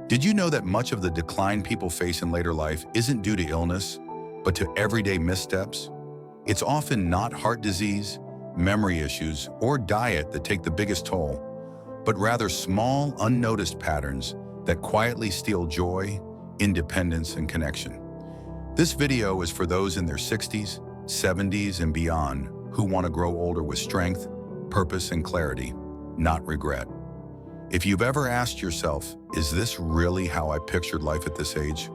Did you know that much of the decline people face in later life isn't due to illness, but to everyday missteps? It's often not heart disease, memory issues, or diet that take the biggest toll, but rather small, unnoticed patterns that quietly steal joy, independence, and connection. This video is for those in their 60s, 70s, and beyond who want to grow older with strength, purpose, and clarity, not regret. If you've ever asked yourself, is this really how I pictured life at this age?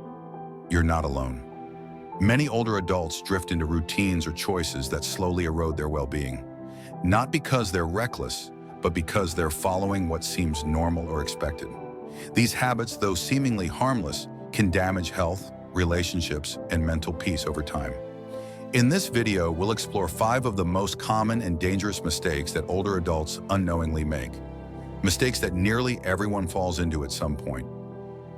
You're not alone. Many older adults drift into routines or choices that slowly erode their well-being, not because they're reckless, but because they're following what seems normal or expected. These habits, though seemingly harmless, can damage health, relationships, and mental peace over time. In this video, we'll explore 5 of the most common and dangerous mistakes that older adults unknowingly make. Mistakes that nearly everyone falls into at some point.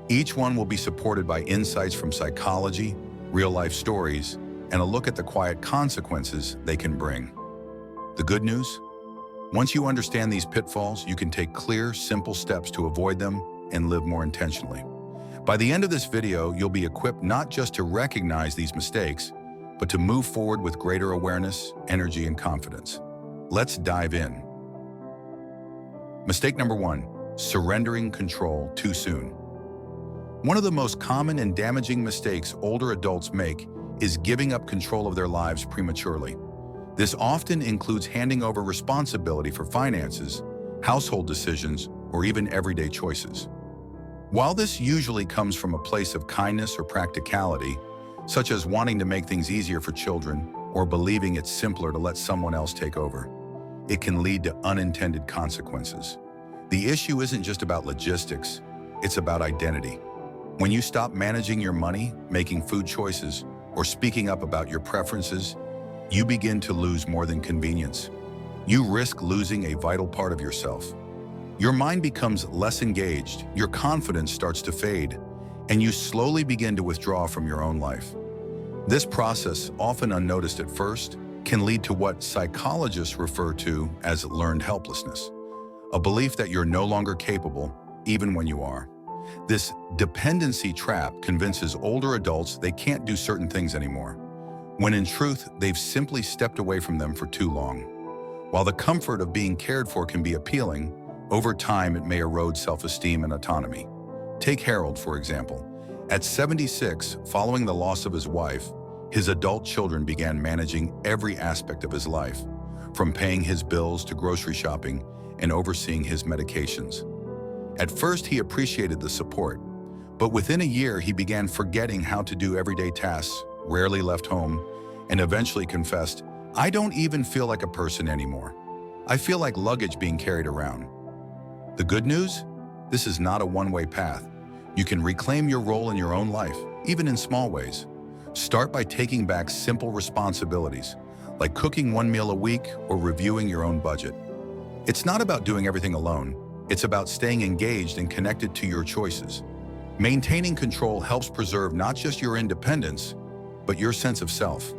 Each one will be supported by insights from psychology, real-life stories, and a look at the quiet consequences they can bring. The good news? Once you understand these pitfalls, you can take clear, simple steps to avoid them and live more intentionally. By the end of this video, you'll be equipped not just to recognize these mistakes, but to move forward with greater awareness, energy, and confidence. Let's dive in. Mistake number 1, surrendering control too soon. One of the most common and damaging mistakes older adults make is giving up control of their lives prematurely. This often includes handing over responsibility for finances, household decisions, or even everyday choices. While this usually comes from a place of kindness or practicality, such as wanting to make things easier for children or believing it's simpler to let someone else take over, it can lead to unintended consequences. The issue isn't just about logistics, it's about identity. When you stop managing your money, making food choices, or speaking up about your preferences, you begin to lose more than convenience. You risk losing a vital part of yourself. Your mind becomes less engaged, your confidence starts to fade, and you slowly begin to withdraw from your own life. This process, often unnoticed at first, can lead to what psychologists refer to as learned helplessness, a belief that you're no longer capable, even when you are. This dependency trap convinces older adults they can't do certain things anymore, when in truth, they've simply stepped away from them for too long. While the comfort of being cared for can be appealing, over time it may erode self-esteem and autonomy. Take Harold, for example. At 76, following the loss of his wife, his adult children began managing every aspect of his life, from paying his bills to grocery shopping and overseeing his medications. At first, he appreciated the support, but within a year, he began forgetting how to do everyday tasks, rarely left home, and eventually confessed, "I don't even feel like a person anymore. I feel like luggage being carried around." The good news? This is not a one-way path. You can reclaim your role in your own life, even in small ways. Start by taking back simple responsibilities, like cooking one meal a week or reviewing your own budget. It's not about doing everything alone. It's about staying engaged and connected to your choices. Maintaining control helps preserve not just your independence, but your sense of self.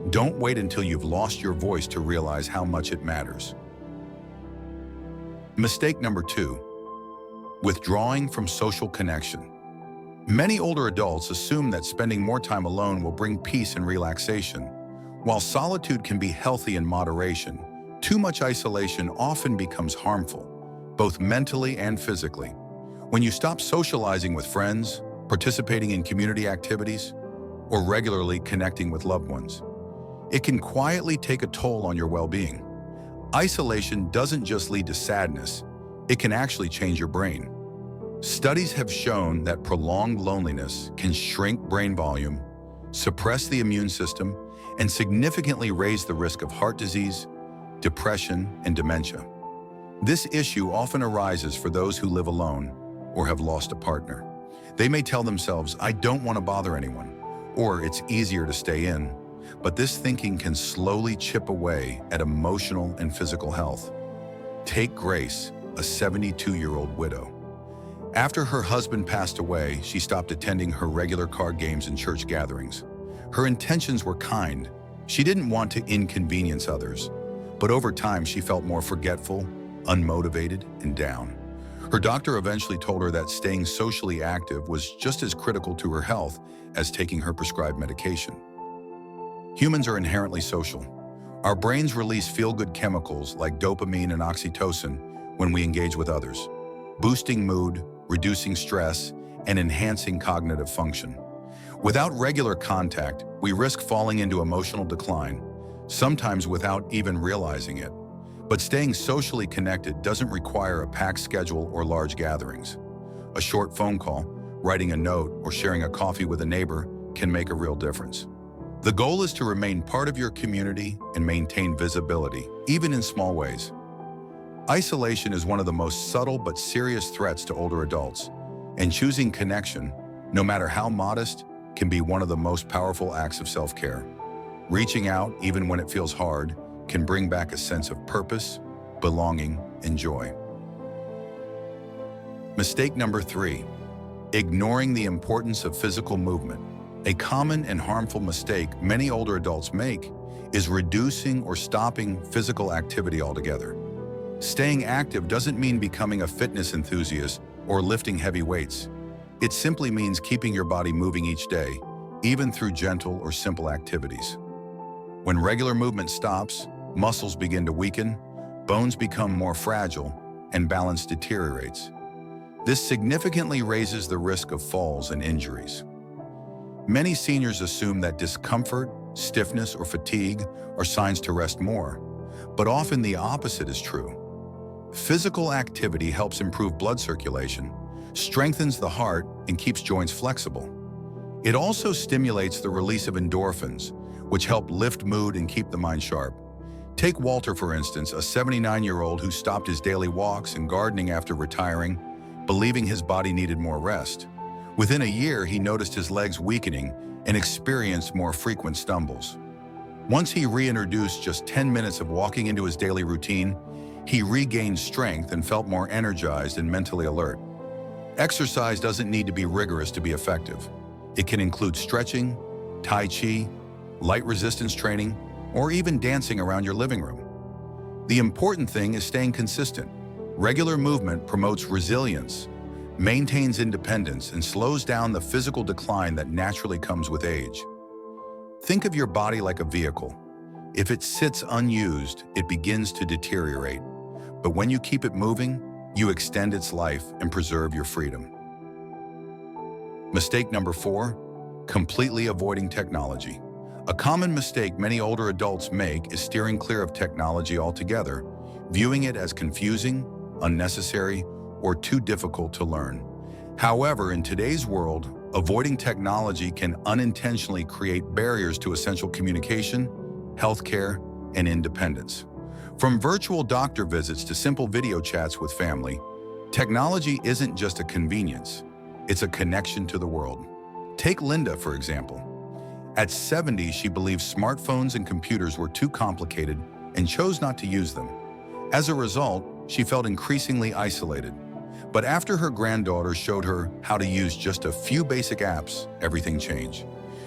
Don't wait until you've lost your voice to realize how much it matters. Mistake number 2, withdrawing from social connection. Many older adults assume that spending more time alone will bring peace and relaxation. While solitude can be healthy in moderation, too much isolation often becomes harmful, both mentally and physically. When you stop socializing with friends, participating in community activities, or regularly connecting with loved ones, it can quietly take a toll on your well-being. Isolation doesn't just lead to sadness, it can actually change your brain. Studies have shown that prolonged loneliness can shrink brain volume, suppress the immune system, and significantly raise the risk of heart disease, depression, and dementia. This issue often arises for those who live alone or have lost a partner. They may tell themselves, "I don't want to bother anyone," or "it's easier to stay in." But this thinking can slowly chip away at emotional and physical health. Take Grace, a 72-year-old widow. After her husband passed away, she stopped attending her regular card games and church gatherings. Her intentions were kind. She didn't want to inconvenience others, but over time she felt more forgetful, unmotivated, and down. Her doctor eventually told her that staying socially active was just as critical to her health as taking her prescribed medication. Humans are inherently social. Our brains release feel-good chemicals like dopamine and oxytocin when we engage with others, boosting mood, reducing stress, and enhancing cognitive function. Without regular contact, we risk falling into emotional decline, sometimes without even realizing it. But staying socially connected doesn't require a packed schedule or large gatherings. A short phone call, writing a note, or sharing a coffee with a neighbor can make a real difference. The goal is to remain part of your community and maintain visibility, even in small ways. Isolation is one of the most subtle but serious threats to older adults, and choosing connection, no matter how modest, can be one of the most powerful acts of self-care. Reaching out, even when it feels hard, can bring back a sense of purpose, belonging, and joy. Mistake number 3, ignoring the importance of physical movement. A common and harmful mistake many older adults make is reducing or stopping physical activity altogether. Staying active doesn't mean becoming a fitness enthusiast or lifting heavy weights. It simply means keeping your body moving each day, even through gentle or simple activities. When regular movement stops, muscles begin to weaken, bones become more fragile, and balance deteriorates. This significantly raises the risk of falls and injuries. Many seniors assume that discomfort, stiffness, or fatigue are signs to rest more, but often the opposite is true. Physical activity helps improve blood circulation, strengthens the heart, and keeps joints flexible. It also stimulates the release of endorphins, which help lift mood and keep the mind sharp. Take Walter, for instance, a 79-year-old who stopped his daily walks and gardening after retiring, believing his body needed more rest. Within a year, he noticed his legs weakening and experienced more frequent stumbles. Once he reintroduced just 10 minutes of walking into his daily routine, he regained strength and felt more energized and mentally alert. Exercise doesn't need to be rigorous to be effective. It can include stretching, Tai Chi, light resistance training, or even dancing around your living room. The important thing is staying consistent. Regular movement promotes resilience, maintains independence, and slows down the physical decline that naturally comes with age. Think of your body like a vehicle. If it sits unused, it begins to deteriorate. But when you keep it moving, you extend its life and preserve your freedom. Mistake number 4, completely avoiding technology. A common mistake many older adults make is steering clear of technology altogether, viewing it as confusing, unnecessary, or too difficult to learn. However, in today's world, avoiding technology can unintentionally create barriers to essential communication, healthcare, and independence. From virtual doctor visits to simple video chats with family, technology isn't just a convenience, it's a connection to the world. Take Linda, for example. At 70, she believed smartphones and computers were too complicated and chose not to use them. As a result, she felt increasingly isolated. But after her granddaughter showed her how to use just a few basic apps, everything changed.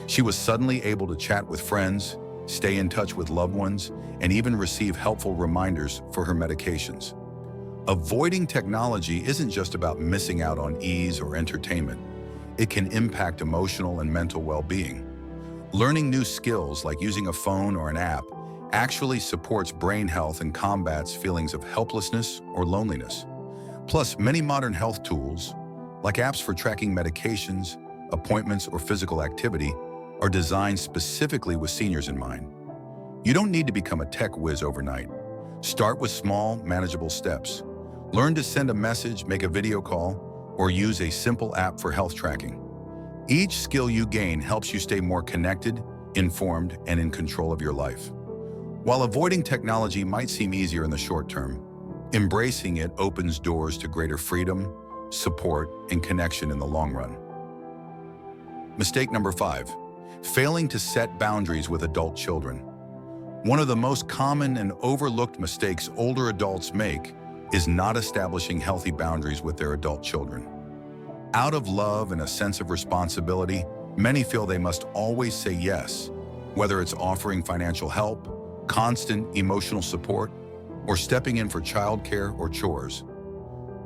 She was suddenly able to chat with friends, stay in touch with loved ones, and even receive helpful reminders for her medications. Avoiding technology isn't just about missing out on ease or entertainment. It can impact emotional and mental well-being. Learning new skills like using a phone or an app actually supports brain health and combats feelings of helplessness or loneliness. Plus, many modern health tools, like apps for tracking medications, appointments, or physical activity, are designed specifically with seniors in mind. You don't need to become a tech whiz overnight. Start with small, manageable steps. Learn to send a message, make a video call, or use a simple app for health tracking. Each skill you gain helps you stay more connected, informed, and in control of your life. While avoiding technology might seem easier in the short term, embracing it opens doors to greater freedom, support, and connection in the long run. Mistake number 5, failing to set boundaries with adult children. One of the most common and overlooked mistakes older adults make is not establishing healthy boundaries with their adult children. Out of love and a sense of responsibility, many feel they must always say yes, whether it's offering financial help, constant emotional support, or stepping in for childcare or chores.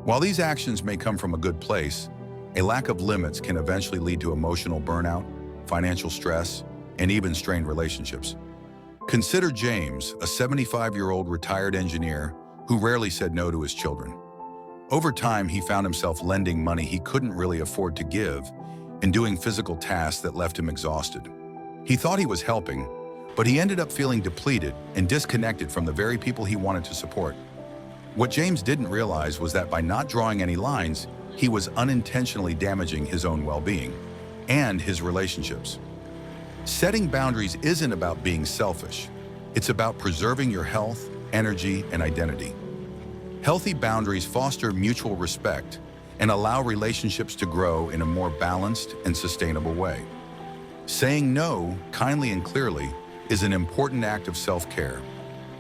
While these actions may come from a good place, a lack of limits can eventually lead to emotional burnout, financial stress, and even strained relationships. Consider James, a 75-year-old retired engineer who rarely said no to his children. Over time, he found himself lending money he couldn't really afford to give and doing physical tasks that left him exhausted. He thought he was helping, but he ended up feeling depleted and disconnected from the very people he wanted to support. What James didn't realize was that by not drawing any lines, he was unintentionally damaging his own well-being and his relationships. Setting boundaries isn't about being selfish. It's about preserving your health, energy, and identity. Healthy boundaries foster mutual respect and allow relationships to grow in a more balanced and sustainable way. Saying no, kindly and clearly, is an important act of self-care.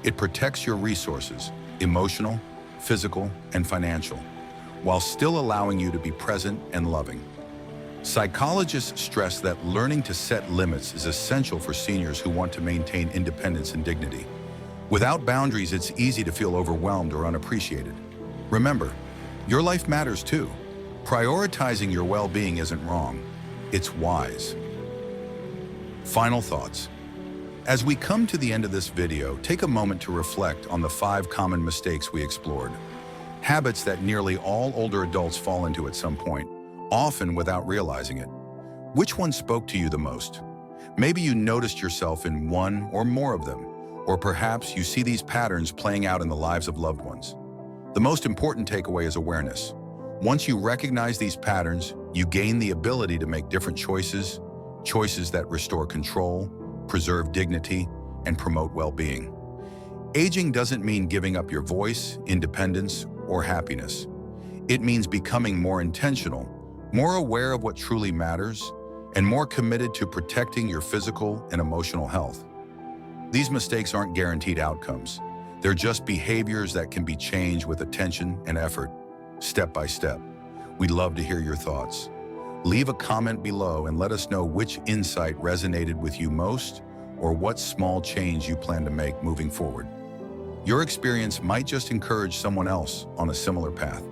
It protects your resources, emotional, physical, and financial, while still allowing you to be present and loving. Psychologists stress that learning to set limits is essential for seniors who want to maintain independence and dignity. Without boundaries, it's easy to feel overwhelmed or unappreciated. Remember, your life matters too. Prioritizing your well-being isn't wrong, it's wise. Final thoughts. As we come to the end of this video, take a moment to reflect on the 5 common mistakes we explored. Habits that nearly all older adults fall into at some point, often without realizing it. Which one spoke to you the most? Maybe you noticed yourself in one or more of them, or perhaps you see these patterns playing out in the lives of loved ones. The most important takeaway is awareness. Once you recognize these patterns, you gain the ability to make different choices that restore control, preserve dignity, and promote well-being. Aging doesn't mean giving up your voice, independence, or happiness. It means becoming more intentional, more aware of what truly matters, and more committed to protecting your physical and emotional health. These mistakes aren't guaranteed outcomes. They're just behaviors that can be changed with attention and effort, step by step. We'd love to hear your thoughts. Leave a comment below and let us know which insight resonated with you most or what small change you plan to make moving forward. Your experience might just encourage someone else on a similar path.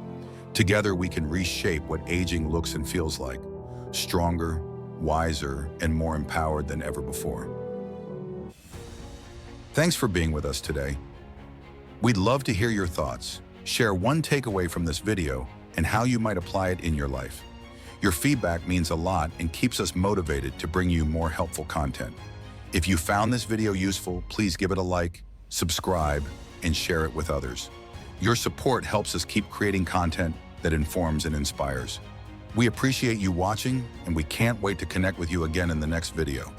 Together, we can reshape what aging looks and feels like, stronger, wiser, and more empowered than ever before. Thanks for being with us today. We'd love to hear your thoughts. Share one takeaway from this video and how you might apply it in your life. Your feedback means a lot and keeps us motivated to bring you more helpful content. If you found this video useful, please give it a like, subscribe, and share it with others. Your support helps us keep creating content that informs and inspires. We appreciate you watching, and we can't wait to connect with you again in the next video.